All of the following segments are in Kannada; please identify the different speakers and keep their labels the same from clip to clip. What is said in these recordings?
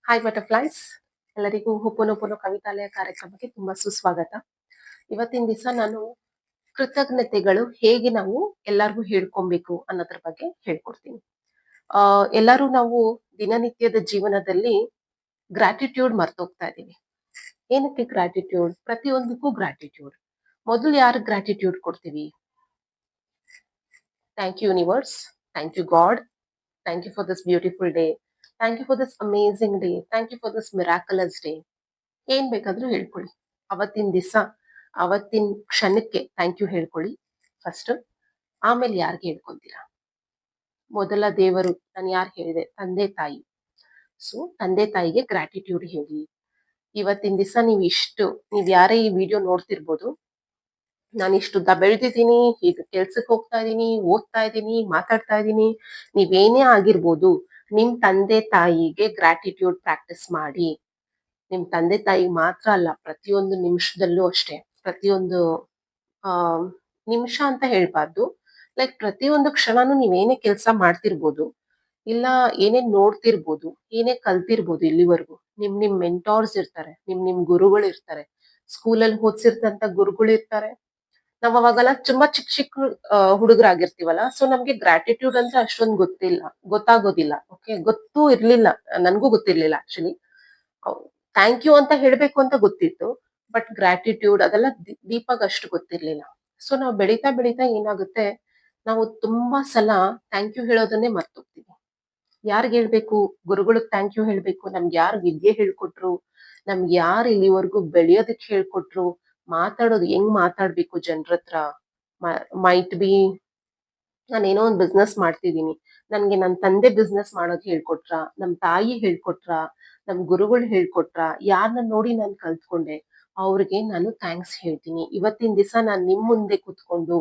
Speaker 1: ಹಾಯ್ ಬಟರ್ಫ್ಲೈಸ್, ಎಲ್ಲರಿಗೂ ಹುಪ್ಪುನೊಪ್ಪುನ ಕವಿತಾಲಯ ಕಾರ್ಯಕ್ರಮಕ್ಕೆ ತುಂಬಾ ಸುಸ್ವಾಗತ. ಇವತ್ತಿನ ದಿವಸ ನಾನು ಕೃತಜ್ಞತೆಗಳು ಹೇಗೆ ನಾವು ಎಲ್ಲರಿಗೂ ಹೇಳ್ಕೊಬೇಕು ಅನ್ನೋದ್ರ ಬಗ್ಗೆ ಹೇಳ್ಕೊಡ್ತೀನಿ. ಎಲ್ಲರೂ ನಾವು ದಿನನಿತ್ಯದ ಜೀವನದಲ್ಲಿ ಗ್ರಾಟಿಟ್ಯೂಡ್ ಮರ್ತೋಗ್ತಾ ಇದೀವಿ. ಏನಕ್ಕೆ ಗ್ರಾಟಿಟ್ಯೂಡ್? ಪ್ರತಿಯೊಂದಕ್ಕೂ ಗ್ರಾಟಿಟ್ಯೂಡ್. ಮೊದಲು ಯಾರು ಗ್ರಾಟಿಟ್ಯೂಡ್ ಕೊಡ್ತೀವಿ? Thank you universe, thank you God, thank you for this beautiful day, thank you for this amazing day, thank you for this miraculous day. ಏನ್ ಬೇಕಾದ್ರೂ ಹೇಳ್ಕೊಳ್ಳಿ. ಅವತ್ತಿನ ದಿವಸ ಅವತ್ತಿನ ಕ್ಷಣಕ್ಕೆ ಥ್ಯಾಂಕ್ ಯು ಹೇಳ್ಕೊಳ್ಳಿ ಫಸ್ಟ್. ಆಮೇಲೆ ಯಾರಿಗೆ ಹೇಳ್ಕೊಂತೀರಾ? ಮೊದಲ ದೇವರು ನಾನು ಯಾರು ಹೇಳಿದೆ? ತಂದೆ ತಾಯಿ. ಸೊ ತಂದೆ ತಾಯಿಗೆ ಗ್ರಾಟಿಟ್ಯೂಡ್ ಹೇಳಿ. ಇವತ್ತಿನ ದಿವಸ ನೀವ್ ಯಾರೇ ಈ ವಿಡಿಯೋ ನೋಡ್ತಿರ್ಬೋದು, ನಾನು ಇಷ್ಟು ಬೆಳೆದಿದ್ದೀನಿ, ಈಗ ಕೆಲ್ಸಕ್ಕೆ ಹೋಗ್ತಾ ಇದ್ದೀನಿ, ಓದ್ತಾ ಇದ್ದೀನಿ, ಮಾತಾಡ್ತಾ ಇದ್ದೀನಿ, ನೀವೇನೇ ಆಗಿರ್ಬೋದು, ನಿಮ್ ತಂದೆ ತಾಯಿಗೆ ಗ್ರಾಟಿಟ್ಯೂಡ್ ಪ್ರಾಕ್ಟೀಸ್ ಮಾಡಿ. ನಿಮ್ ತಂದೆ ತಾಯಿ ಮಾತ್ರ ಅಲ್ಲ, ಪ್ರತಿಯೊಂದು ನಿಮಿಷದಲ್ಲೂ ಅಷ್ಟೇ. ಪ್ರತಿಯೊಂದು ಆ ನಿಮಿಷ ಅಂತ ಹೇಳ್ಬಾರ್ದು, ಲೈಕ್ ಪ್ರತಿಯೊಂದು ಕ್ಷಣನೂ ನೀವೇನೇ ಕೆಲಸ ಮಾಡ್ತಿರ್ಬೋದು, ಇಲ್ಲ ಏನೇನ್ ನೋಡ್ತಿರ್ಬೋದು, ಏನೇ ಕಲ್ತಿರ್ಬೋದು ಇಲ್ಲಿವರೆಗೂ. ನಿಮ್ ಮೆಂಟಾರ್ಸ್ ಇರ್ತಾರೆ, ನಿಮ್ ಗುರುಗಳು ಇರ್ತಾರೆ, ಸ್ಕೂಲಲ್ಲಿ ಓದ್ಸಿರ್ತಂತ ಗುರುಗಳು ಇರ್ತಾರೆ. ನಾವ್ ಅವಾಗೆಲ್ಲ ತುಂಬಾ ಚಿಕ್ಕ ಹುಡುಗರಾಗಿರ್ತೀವಲ್ಲ, ಸೊ ನಮ್ಗೆ ಗ್ರಾಟಿಟ್ಯೂಡ್ ಅಂದ್ರೆ ಅಷ್ಟೊಂದು ಗೊತ್ತಾಗೋದಿಲ್ಲ. ಓಕೆ, ಗೊತ್ತೂ ಇರ್ಲಿಲ್ಲ, ನನ್ಗೂ ಗೊತ್ತಿರ್ಲಿಲ್ಲ ಆಕ್ಚುಲಿ. ಥ್ಯಾಂಕ್ ಯು ಅಂತ ಹೇಳ್ಬೇಕು ಅಂತ ಗೊತ್ತಿತ್ತು, ಬಟ್ ಗ್ರಾಟಿಟ್ಯೂಡ್ ಅದೆಲ್ಲ ಡೀಪಾಗಿ ಅಷ್ಟು ಗೊತ್ತಿರ್ಲಿಲ್ಲ. ಸೊ ನಾವು ಬೆಳೀತಾ ಬೆಳೀತಾ ಏನಾಗುತ್ತೆ, ನಾವು ತುಂಬಾ ಸಲ ಥ್ಯಾಂಕ್ ಯು ಹೇಳೋದನ್ನೇ ಮರ್ತೋಗ್ತೀವಿ. ಯಾರಿಗ್ ಹೇಳ್ಬೇಕು? ಗುರುಗಳಿಗೆ ಥ್ಯಾಂಕ್ ಯು ಹೇಳ್ಬೇಕು. ನಮ್ಗೆ ಯಾರು ವಿದ್ಯೆ ಹೇಳ್ಕೊಟ್ರು, ನಮ್ಗೆ ಯಾರು ಇಲ್ಲಿವರೆಗೂ ಬೆಳೆಯೋದಕ್ ಹೇಳ್ಕೊಟ್ರು, ಮಾತಾಡೋದು ಹೆಂಗ್ ಮಾತಾಡ್ಬೇಕು ಜನರ ಹತ್ರ. ಮೈಟ್ ಬಿ ನಾನೇನೋ ಒಂದು ಬಿಸ್ನೆಸ್ ಮಾಡ್ತಿದ್ದೀನಿ, ನನ್ಗೆ ನನ್ ತಂದೆ ಬಿಸ್ನೆಸ್ ಮಾಡೋದು ಹೇಳ್ಕೊಟ್ರ, ನಮ್ ತಾಯಿ ಹೇಳ್ಕೊಟ್ರ, ನಮ್ ಗುರುಗಳು ಹೇಳ್ಕೊಟ್ರ, ಯಾರನ್ನ ನೋಡಿ ನಾನು ಕಲ್ತ್ಕೊಂಡೆ, ಅವ್ರಿಗೆ ನಾನು ಥ್ಯಾಂಕ್ಸ್ ಹೇಳ್ತೀನಿ. ಇವತ್ತಿನ ದಿವಸ ನಾನು ನಿಮ್ ಮುಂದೆ ಕೂತ್ಕೊಂಡು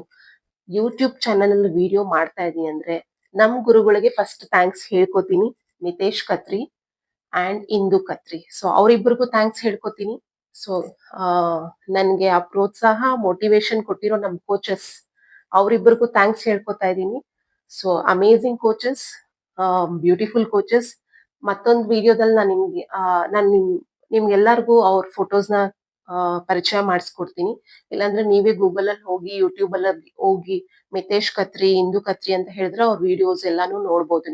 Speaker 1: ಯೂಟ್ಯೂಬ್ ಚಾನಲ್ ಅಲ್ಲಿ ವಿಡಿಯೋ ಮಾಡ್ತಾ ಇದೀನಿ ಅಂದ್ರೆ ನಮ್ ಗುರುಗಳಿಗೆ first thanks ಹೇಳ್ಕೊತೀನಿ. Nitesh Katri and Indu Katri, so ಅವ್ರಿಬ್ರಿಗೂ ಥ್ಯಾಂಕ್ಸ್ ಹೇಳ್ಕೊತೀನಿ. ಸೊ ನನ್ಗೆ ಆ ಪ್ರೋತ್ಸಾಹ, ಮೋಟಿವೇಶನ್ ಕೊಟ್ಟಿರೋ ನಮ್ ಕೋಚಸ್, ಅವ್ರಿಬ್ರಿಗೂ ಥ್ಯಾಂಕ್ಸ್ ಹೇಳ್ಕೊತಾ ಇದ್ದೀನಿ. So amazing coaches, beautiful coaches. ಮತ್ತೊಂದು ವಿಡಿಯೋದಲ್ಲಿ ನಾನು ನಿಮ್ಗೆಲ್ಲರಿಗೂ ಅವ್ರ ಫೋಟೋಸ್ನ ಪರಿಚಯ ಮಾಡಿಸ್ಕೊಡ್ತೀನಿ. ಇಲ್ಲಾಂದ್ರೆ ನೀವೇ ಗೂಗಲ್ ಅಲ್ಲಿ ಹೋಗಿ, ಯೂಟ್ಯೂಬ್ ಅಲ್ಲಿ ಹೋಗಿ ಮಿತೇಶ್ ಕತ್ರಿ, ಇಂದು ಕತ್ರಿ ಅಂತ ಹೇಳಿದ್ರೆ ಅವ್ರ ವಿಡಿಯೋಸ್ ಎಲ್ಲಾನು ನೋಡ್ಬೋದು.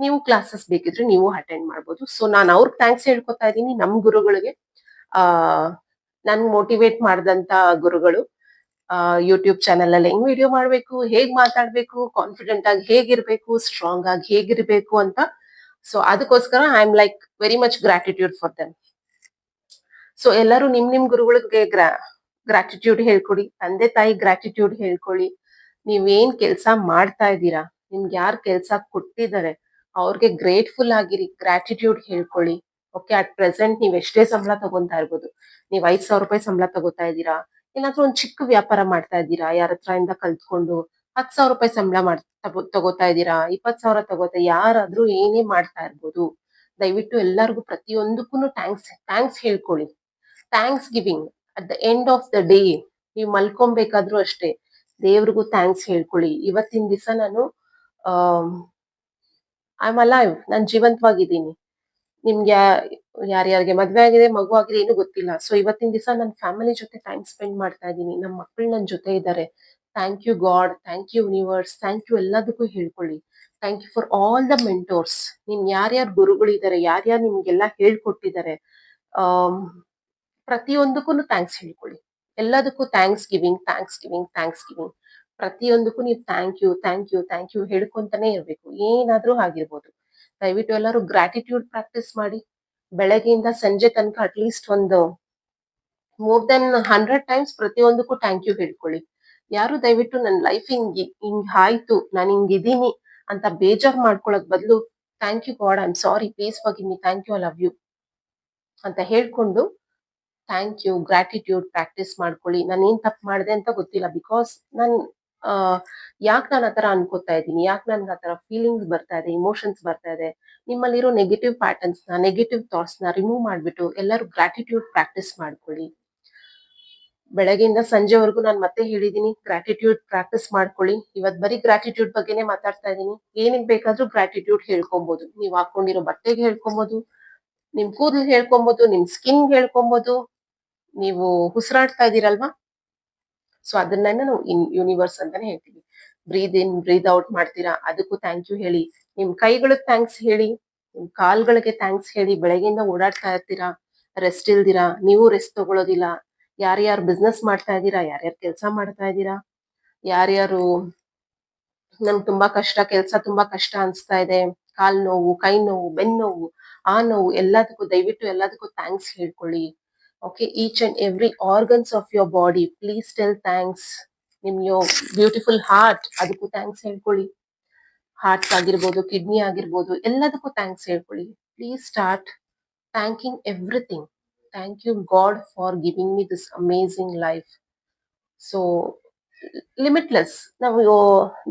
Speaker 1: ನೀವು ಕ್ಲಾಸಸ್ ಬೇಕಿದ್ರೆ ನೀವು ಅಟೆಂಡ್ ಮಾಡ್ಬೋದು. ಸೊ ನಾನು ಅವ್ರಿಗೆ ಥ್ಯಾಂಕ್ಸ್ ಹೇಳ್ಕೊತಾ ಇದ್ದೀನಿ, ನಮ್ ಗುರುಗಳಿಗೆ. ನನ್ ಮೋಟಿವೇಟ್ ಮಾಡಿದಂತ ಗುರುಗಳು. ಯೂಟ್ಯೂಬ್ ಚಾನಲ್ ಅಲ್ಲಿ ಹೆಂಗ್ ವಿಡಿಯೋ ಮಾಡ್ಬೇಕು, ಹೇಗ್ ಮಾತಾಡ್ಬೇಕು, ಕಾನ್ಫಿಡೆಂಟ್ ಆಗಿ ಹೇಗಿರ್ಬೇಕು, ಸ್ಟ್ರಾಂಗ್ ಆಗಿ ಹೇಗಿರ್ಬೇಕು ಅಂತ. ಸೊ ಅದಕ್ಕೋಸ್ಕರ I am like very much gratitude for them. So ಎಲ್ಲರೂ ನಿಮ್ ಗುರುಗಳಿಗೆ ಗ್ರಾಟಿಟ್ಯೂಡ್ ಹೇಳ್ಕೊಡಿ, ತಂದೆ ತಾಯಿ ಗ್ರಾಟಿಟ್ಯೂಡ್ ಹೇಳ್ಕೊಳ್ಳಿ. ನೀವೇನ್ ಕೆಲ್ಸ ಮಾಡ್ತಾ ಇದ್ದೀರಾ, ನಿಮ್ಗೆ ಯಾರು ಕೆಲ್ಸ ಕೊಟ್ಟಿದ್ದಾರೆ ಅವ್ರಿಗೆ ಗ್ರೇಟ್ಫುಲ್ ಆಗಿರಿ, ಗ್ರಾಟಿಟ್ಯೂಡ್ ಹೇಳ್ಕೊಳ್ಳಿ. ಓಕೆ, ಅಟ್ ಪ್ರೆಸೆಂಟ್ ನೀವ್ ಎಷ್ಟೇ ಸಂಬಳ ತಗೊಂತಾ ಇರ್ಬೋದು. ನೀವ್ 5,000 ರೂಪಾಯಿ ಸಂಬಳ ತಗೋತಾ ಇದ್ದೀರಾ, ಏನಾದ್ರೂ ಒಂದ್ ಚಿಕ್ಕ ವ್ಯಾಪಾರ ಮಾಡ್ತಾ ಇದ್ದೀರಾ, ಯಾರ ಹತ್ರ ಇಂದ ಕಲ್ತ್ಕೊಂಡು 10,000 ರೂಪಾಯಿ ಸಂಬಳ ತಗೋತಾ ಇದ್ದೀರಾ, 20,000 ಯಾರಾದ್ರೂ ಏನೇ ಮಾಡ್ತಾ ಇರ್ಬೋದು. ದಯವಿಟ್ಟು ಎಲ್ಲರಿಗೂ ಪ್ರತಿಯೊಂದಕ್ಕೂ ಥ್ಯಾಂಕ್ಸ್ ಹೇಳ್ಕೊಳ್ಳಿ. Thanks giving at the end of the day, ನೀವು ಮಲ್ಕೊಬೇಕಾದ್ರೂ ಅಷ್ಟೇ ದೇವ್ರಿಗೂ ಥ್ಯಾಂಕ್ಸ್ ಹೇಳ್ಕೊಳ್ಳಿ. ಇವತ್ತಿನ ದಿವಸ ನಾನು ಐ ಆಮ್ ಅಲೈವ್, ನಾನು ಜೀವಂತವಾಗಿದ್ದೀನಿ. ನಿಮ್ಗೆ ಯಾರ್ಯಾರಿಗೆ ಮದ್ವೆ ಆಗಿದೆ, ಮಗು ಆಗಿದೆ, ಏನು ಗೊತ್ತಿಲ್ಲ. ಸೊ ಇವತ್ತಿನ ದಿವಸ ನನ್ನ ಫ್ಯಾಮಿಲಿ ಜೊತೆ ಟೈಮ್ ಸ್ಪೆಂಡ್ ಮಾಡ್ತಾ ಇದ್ದೀನಿ, ನಮ್ಮ ಮಕ್ಕಳು ನನ್ನ ಜೊತೆ ಇದ್ದಾರೆ. Thank you God, thank you universe, thank you ಎಲ್ಲದಕ್ಕೂ ಹೇಳ್ಕೊಳ್ಳಿ. Thank you for all the mentors. ನಿಮ್ ಯಾರ್ಯಾರು ಗುರುಗಳಿದ್ದಾರೆ, ಯಾರ್ಯಾರು ನಿಮ್ಗೆಲ್ಲ ಹೇಳ್ಕೊಟ್ಟಿದ್ದಾರೆ, ಪ್ರತಿಯೊಂದಕ್ಕೂ ಥ್ಯಾಂಕ್ಸ್ ಹೇಳ್ಕೊಳ್ಳಿ. ಎಲ್ಲದಕ್ಕೂ thanks giving, thanks giving, thanks giving. ಪ್ರತಿಯೊಂದಕ್ಕೂ ನೀವು thank you, thank you, thank you ಹೇಳ್ಕೊಂತಾನೆ ಇರ್ಬೇಕು, ಏನಾದ್ರೂ ಆಗಿರ್ಬೋದು. ದಯವಿಟ್ಟು ಎಲ್ಲರೂ ಗ್ರಾಟಿಟ್ಯೂಡ್ ಪ್ರಾಕ್ಟೀಸ್ ಮಾಡಿ. ಬೆಳಗ್ಗೆಯಿಂದ ಸಂಜೆ ತನಕ ಅಟ್ಲೀಸ್ಟ್ ಒಂದು ಮೋರ್ ದೆನ್ 100 ಟೈಮ್ಸ್ ಪ್ರತಿಯೊಂದಕ್ಕೂ ಥ್ಯಾಂಕ್ ಯು ಹೇಳ್ಕೊಳ್ಳಿ. ಯಾರು ದಯವಿಟ್ಟು ನನ್ನ ಲೈಫ್ ಹಿಂಗ್ ಆಯ್ತು, ನಾನು ಹಿಂಗಿದ್ದೀನಿ ಅಂತ ಬೇಜಾರ್ ಮಾಡ್ಕೊಳಕ್ ಬದಲು thank you god, I am sorry, please forgive me, thank you, I love you ಅಂತ ಹೇಳ್ಕೊಂಡು ಥ್ಯಾಂಕ್ ಯು, ಗ್ರಾಟಿಟ್ಯೂಡ್ ಪ್ರಾಕ್ಟೀಸ್ ಮಾಡ್ಕೊಳ್ಳಿ. ನಾನು ಏನ್ ತಪ್ಪು ಮಾಡಿದೆ ಅಂತ ಗೊತ್ತಿಲ್ಲ, ಬಿಕಾಸ್ ಯಾಕೆ ನಾನು ಆತರ ಅನ್ಕೋತಾ ಇದ್ದೀನಿ, ಯಾಕೆ ನನ್ಗೆ ಆತರ ಫೀಲಿಂಗ್ಸ್ ಬರ್ತಾ ಇದೆ, ಇಮೋಷನ್ಸ್ ಬರ್ತಾ ಇದೆ. ನಿಮ್ಮಲ್ಲಿರೋ ನೆಗೆಟಿವ್ ಪ್ಯಾಟರ್ನ್ಸ್ ನ, ನೆಗೆಟಿವ್ ಥಾಟ್ಸ್ ನ ರಿಮೂವ್ ಮಾಡ್ಬಿಟ್ಟು ಎಲ್ಲರೂ ಗ್ರಾಟಿಟ್ಯೂಡ್ ಪ್ರಾಕ್ಟೀಸ್ ಮಾಡ್ಕೊಳ್ಳಿ. ಬೆಳಗ್ಗೆಯಿಂದ ಸಂಜೆವರೆಗೂ ನಾನು ಮತ್ತೆ ಹೇಳಿದೀನಿ, ಗ್ರಾಟಿಟ್ಯೂಡ್ ಪ್ರಾಕ್ಟೀಸ್ ಮಾಡ್ಕೊಳ್ಳಿ. ಇವತ್ ಬರೀ ಗ್ರಾಟಿಟ್ಯೂಡ್ ಬಗ್ಗೆನೇ ಮಾತಾಡ್ತಾ ಇದ್ದೀನಿ. ಏನಿಗ್ ಬೇಕಾದ್ರೂ ಗ್ರಾಟಿಟ್ಯೂಡ್ ಹೇಳ್ಕೊಬಹುದು. ನೀವು ಹಾಕೊಂಡಿರೋ ಬಟ್ಟೆಗೆ ಹೇಳ್ಕೊಬಹುದು, ನಿಮ್ ಕೂದಲು ಹೇಳ್ಕೊಬಹುದು, ನಿಮ್ ಸ್ಕಿನ್ ಹೇಳ್ಕೊಬಹುದು, ನೀವು ಉಸಿರಾಡ್ತಾ ಇದೀರಲ್ವಾ, ಸೊ ಅದನ್ನ ನಾವು ಯೂನಿವರ್ಸ್ ಅಂತಾನೆ ಹೇಳ್ತೀವಿ. ಬ್ರೀದ್ ಇನ್ ಬ್ರೀದ್ ಔಟ್ ಮಾಡ್ತೀರಾ, ಅದಕ್ಕೂ ಥ್ಯಾಂಕ್ ಯು ಹೇಳಿ. ನಿಮ್ ಕೈಗಳಿಗೆ ಥ್ಯಾಂಕ್ಸ್ ಹೇಳಿ, ನಿಮ್ ಕಾಲ್ಗಳಿಗೆ ಥ್ಯಾಂಕ್ಸ್ ಹೇಳಿ. ಬೆಳಗ್ಗೆಯಿಂದ ಓಡಾಡ್ತಾ ಇರ್ತೀರಾ, ರೆಸ್ಟ್ ಇಲ್ದಿರಾ, ನೀವು ರೆಸ್ಟ್ ತಗೊಳ್ಳೋದಿಲ್ಲ. ಯಾರ್ಯಾರು ಬಿಸ್ನೆಸ್ ಮಾಡ್ತಾ ಇದ್ದೀರಾ, ಯಾರ್ಯಾರು ಕೆಲಸ ಮಾಡ್ತಾ ಇದ್ದೀರಾ, ಯಾರ್ಯಾರು ನಮ್ಗೆ ತುಂಬಾ ಕಷ್ಟ, ಕೆಲಸ ತುಂಬಾ ಕಷ್ಟ ಅನ್ಸ್ತಾ ಇದೆ, ಕಾಲ್ ನೋವು, ಕೈ ನೋವು, ಬೆನ್ ನೋವು, ಆ ನೋವು, ಎಲ್ಲದಕ್ಕೂ ದಯವಿಟ್ಟು ಎಲ್ಲದಕ್ಕೂ ಥ್ಯಾಂಕ್ಸ್ ಹೇಳ್ಕೊಳ್ಳಿ. Okay, each and every organs of your body please tell thanks. ನಿಮ್ ಯೋರ್ ಬ್ಯೂಟಿಫುಲ್ ಹಾರ್ಟ್, ಅದಕ್ಕೂ ಥ್ಯಾಂಕ್ಸ್ ಹೇಳ್ಕೊಳ್ಳಿ. ಹಾರ್ಟ್ಸ್ ಆಗಿರ್ಬೋದು, ಕಿಡ್ನಿ ಆಗಿರ್ಬೋದು, ಎಲ್ಲದಕ್ಕೂ ಥ್ಯಾಂಕ್ಸ್ ಹೇಳ್ಕೊಳ್ಳಿ. Please start thanking everything. Thank you God for giving me this amazing life. So limitless. ನಾವು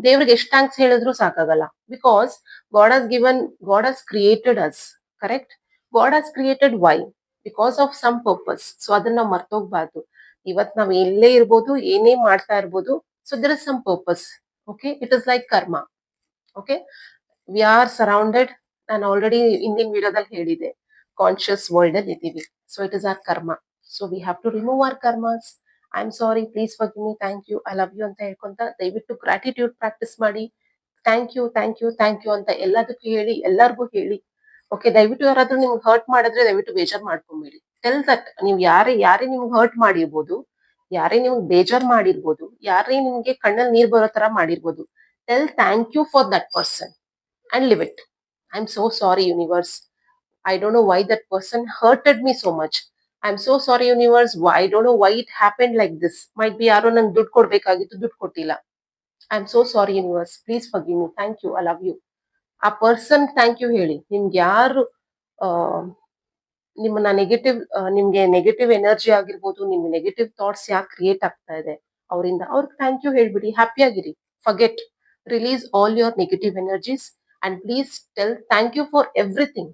Speaker 1: ದೇವ್ರಿಗೆ ಎಷ್ಟು ಥ್ಯಾಂಕ್ಸ್ ಹೇಳಿದ್ರು ಸಾಕಾಗಲ್ಲ. Because God has created us. Correct? God has created why? Because of some purpose. So ಅದನ್ನ ನಾವು ಮರ್ತೋಗ್ಬಾರ್ದು. ಇವತ್ ನಾವ್ ಎಲ್ಲೇ ಇರ್ಬೋದು, ಏನೇ ಮಾಡ್ತಾ ಇರ್ಬೋದು, so there is some purpose. Okay, it is like karma. Okay, we are surrounded. ನಾನು ಆಲ್ರೆಡಿ ಹಿಂದಿನ ವಿಡಿಯೋದಲ್ಲಿ ಹೇಳಿದೆ, ಕಾನ್ಶಿಯಸ್ ವರ್ಲ್ಡ್ ಅಲ್ಲಿ ಇದ್ದೀವಿ. So it is our karma. So we have to remove our karmas. I am sorry, please forgive me, thank you, I love you ಅಂತ ಹೇಳ್ಕೊಂತ ದಯವಿಟ್ಟು ಗ್ರಾಟಿಟ್ಯೂಡ್ ಪ್ರಾಕ್ಟೀಸ್ ಮಾಡಿ. Thank you, thank you, thank you ಅಂತ ಎಲ್ಲದಕ್ಕೂ ಹೇಳಿ, ಎಲ್ಲರಿಗೂ ಹೇಳಿ. ಓಕೆ, ದಯವಿಟ್ಟು ಯಾರಾದ್ರೂ ನಿಮ್ಗೆ ಹರ್ಟ್ ಮಾಡಿದ್ರೆ ದಯವಿಟ್ಟು ಬೇಜಾರ್ ಮಾಡ್ಕೊಂಬೇಡಿ. Tell that. ನೀವು ಯಾರೇ ನಿಮ್ಗೆ ಹರ್ಟ್ ಮಾಡಿರ್ಬೋದು, ಯಾರೇ ನಿಮ್ಗೆ ಬೇಜಾರ್ ಮಾಡಿರ್ಬೋದು, ಯಾರೇ ನಿಮ್ಗೆ ಕಣ್ಣಲ್ಲಿ ನೀರ್ ಬರೋ ತರ ಮಾಡಿರ್ಬೋದು, tell thank you for that person and live it. I'm so sorry, universe. I don't know why that person hurted me so much. I'm so sorry, universe. I don't know why it happened like this. Might be ಯಾರೋ ನಂಗೆ ದುಡ್ಡು ಕೊಡ್ಬೇಕಾಗಿತ್ತು, ದುಡ್ಡು ಕೊಟ್ಟಿಲ್ಲ. I'm so sorry, universe. Please forgive me. Thank you. I love you. ಆ ಪರ್ಸನ್ ಥ್ಯಾಂಕ್ ಯು ಹೇಳಿ. ನಿಮ್ಗೆ ಯಾರು ಆ, ನಿಮ್ಮನ್ನ ನಿಮ್ಗೆ ನೆಗೆಟಿವ್ ಎನರ್ಜಿ ಆಗಿರ್ಬೋದು, ನಿಮ್ಗೆ ನೆಗೆಟಿವ್ ಥಾಟ್ಸ್ ಯಾಕೆ ಕ್ರಿಯೇಟ್ ಆಗ್ತಾ ಇದೆ ಅವರಿಂದ, ಅವ್ರಿಗೆ ಥ್ಯಾಂಕ್ ಯು ಹೇಳ್ಬಿಡಿ. ಹ್ಯಾಪಿ ಆಗಿರಿ. Forget, release all your negative energies and please tell thank you for everything.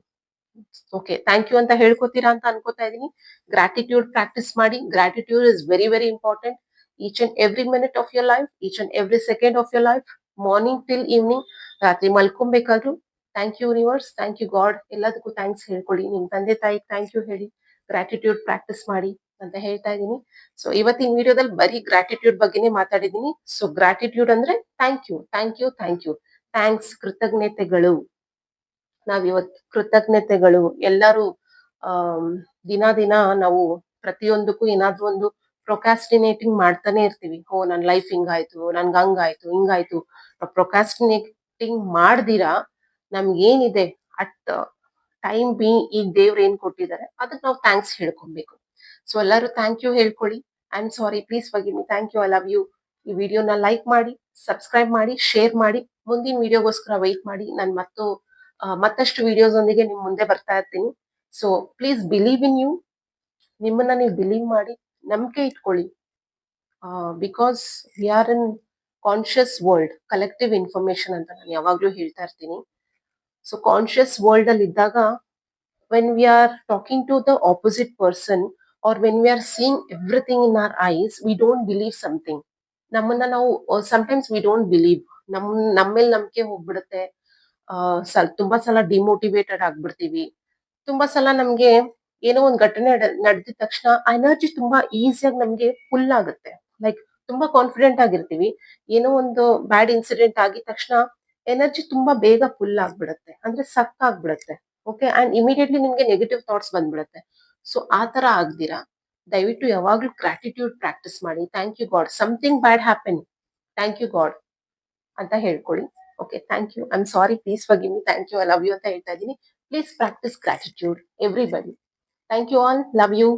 Speaker 1: Okay, thank you ಅಂತ ಹೇಳ್ಕೊತೀರಾ ಅಂತ ಅನ್ಕೋತಾ ಇದೀನಿ. ಗ್ರಾಟಿಟ್ಯೂಡ್ ಪ್ರಾಕ್ಟೀಸ್ ಮಾಡಿ. Gratitude is very very important. Each and every minute of your life, each and every second of your life, morning till evening. ರಾತ್ರಿ ಮಲ್ಕೊಬೇಕಾದ್ರು thank you universe, thank you God, ಎಲ್ಲದಕ್ಕೂ ಥ್ಯಾಂಕ್ಸ್ ಹೇಳ್ಕೊಳ್ಳಿ. ನಿಮ್ ತಂದೆ ತಾಯಿ ಥ್ಯಾಂಕ್ ಯು ಹೇಳಿ. ಗ್ರಾಟಿಟ್ಯೂಡ್ ಪ್ರಾಕ್ಟೀಸ್ ಮಾಡಿ ಅಂತ ಹೇಳ್ತಾ ಇದ್ದೀನಿ. ಸೊ ಇವತ್ತಿನ ವಿಡಿಯೋದಲ್ಲಿ ಬರೀ ಗ್ರಾಟಿಟ್ಯೂಡ್ ಬಗ್ಗೆನೇ ಮಾತಾಡಿದೀನಿ. ಸೊ ಗ್ರಾಟಿಟ್ಯೂಡ್ ಅಂದ್ರೆ thank you, thank you, thank you, thanks, ಕೃತಜ್ಞತೆಗಳು. ನಾವಿವತ್ತು ಕೃತಜ್ಞತೆಗಳು ಎಲ್ಲರೂ ಆಮ್, ದಿನ ದಿನ ನಾವು ಪ್ರತಿಯೊಂದಕ್ಕೂ ಏನಾದ್ರೂ ಒಂದು ಪ್ರೊಕ್ಯಾಸ್ಟಿನೇಟಿಂಗ್ ಮಾಡ್ತಾನೆ ಇರ್ತೀವಿ. ನನ್ ಲೈಫ್ ಹಿಂಗಾಯ್ತು, ನನ್ಗೆ ಹಂಗಾಯ್ತು, ಹಿಂಗಾಯ್ತು. ಪ್ರೊಕ್ಯಾಸ್ಟಿನೇಟಿಂಗ್ ಮಾಡ್ದಿರಾ ನಮ್ಗೇನಿದೆ ಅಟ್ ಟೈಮ್ ಬಿ, ಈಗ ದೇವ್ರು ಏನ್ ಕೊಟ್ಟಿದ್ದಾರೆ ಅದಕ್ಕೆ ನಾವು ಥ್ಯಾಂಕ್ಸ್ ಹೇಳ್ಕೊಬೇಕು. ಸೊ ಎಲ್ಲರೂ ಥ್ಯಾಂಕ್ ಯು ಹೇಳ್ಕೊಳ್ಳಿ. I am sorry, please forgive me, thank you, I love you. ಈ ವಿಡಿಯೋನ ಲೈಕ್ ಮಾಡಿ, ಸಬ್ಸ್ಕ್ರೈಬ್ ಮಾಡಿ, ಶೇರ್ ಮಾಡಿ. ಮುಂದಿನ ವಿಡಿಯೋಗೋಸ್ಕರ ವೈಟ್ ಮಾಡಿ. ನಾನು ಮತ್ತಷ್ಟು ವಿಡಿಯೋಸ್ ಒಂದಿಗೆ ನಿಮ್ ಮುಂದೆ ಬರ್ತಾ ಇರ್ತೀನಿ. So please believe in you. ನಿಮ್ಮನ್ನ ನೀವು ಬಿಲೀವ್ ಮಾಡಿ, ನಂಬಿಕೆ ಇಟ್ಕೊಳ್ಳಿ. Because we are in conscious world, collective information ಅಂತ ನಾನು ಯಾವಾಗ್ಲೂ ಹೇಳ್ತಾ ಇರ್ತೀನಿ. ಸೊ ಕಾನ್ಶಿಯಸ್ ವರ್ಲ್ಡ್ ಅಲ್ಲಿ ಇದ್ದಾಗ, when we are talking to the opposite person or when we are seeing everything in our eyes, we don't believe something. ನಮ್ಮನ್ನ ನಾವು sometimes we don't believe. ನಮ್ಮೇಲೆ ನಂಬಿಕೆ ಹೋಗ್ಬಿಡುತ್ತೆ. ತುಂಬಾ ಸಲ ಡಿಮೋಟಿವೇಟೆಡ್ ಆಗ್ಬಿಡ್ತೀವಿ. ತುಂಬಾ ಸಲ ನಮ್ಗೆ ಏನೋ ಒಂದ್ ಘಟನೆ ನಡೆದಿದ ತಕ್ಷಣ ಎನರ್ಜಿ ತುಂಬಾ ಈಸಿಯಾಗಿ ನಮ್ಗೆ ಫುಲ್ ಆಗುತ್ತೆ. ಲೈಕ್ ತುಂಬಾ ಕಾನ್ಫಿಡೆಂಟ್ ಆಗಿರ್ತೀವಿ. ಏನೋ ಒಂದು ಬ್ಯಾಡ್ ಇನ್ಸಿಡೆಂಟ್ ಆಗಿದ ತಕ್ಷಣ ಎನರ್ಜಿ ತುಂಬಾ ಬೇಗ ಫುಲ್ ಆಗ್ಬಿಡುತ್ತೆ, ಅಂದ್ರೆ ಸಕ್ ಆಗ್ಬಿಡುತ್ತೆ. ಓಕೆ, ಅಂಡ್ ಇಮಿಡಿಯೇಟ್ಲಿ ನಿಮ್ಗೆ ನೆಗೆಟಿವ್ ಥಾಟ್ಸ್ ಬಂದ್ಬಿಡುತ್ತೆ. ಸೊ ಆ ತರ ಆಗ್ದಿರಾ ದಯವಿಟ್ಟು ಯಾವಾಗ್ಲೂ ಗ್ರಾಟಿಟ್ಯೂಡ್ ಪ್ರಾಕ್ಟೀಸ್ ಮಾಡಿ. Thank you God, something bad happen, thank you God ಅಂತ ಹೇಳ್ಕೊಳ್ಳಿ. Okay, thank you, I am sorry, please forgive me, thank you, I love you ಅಂತ ಹೇಳ್ತಾ ಇದ್ದೀನಿ. Please practice gratitude everybody. Thank you all, love you.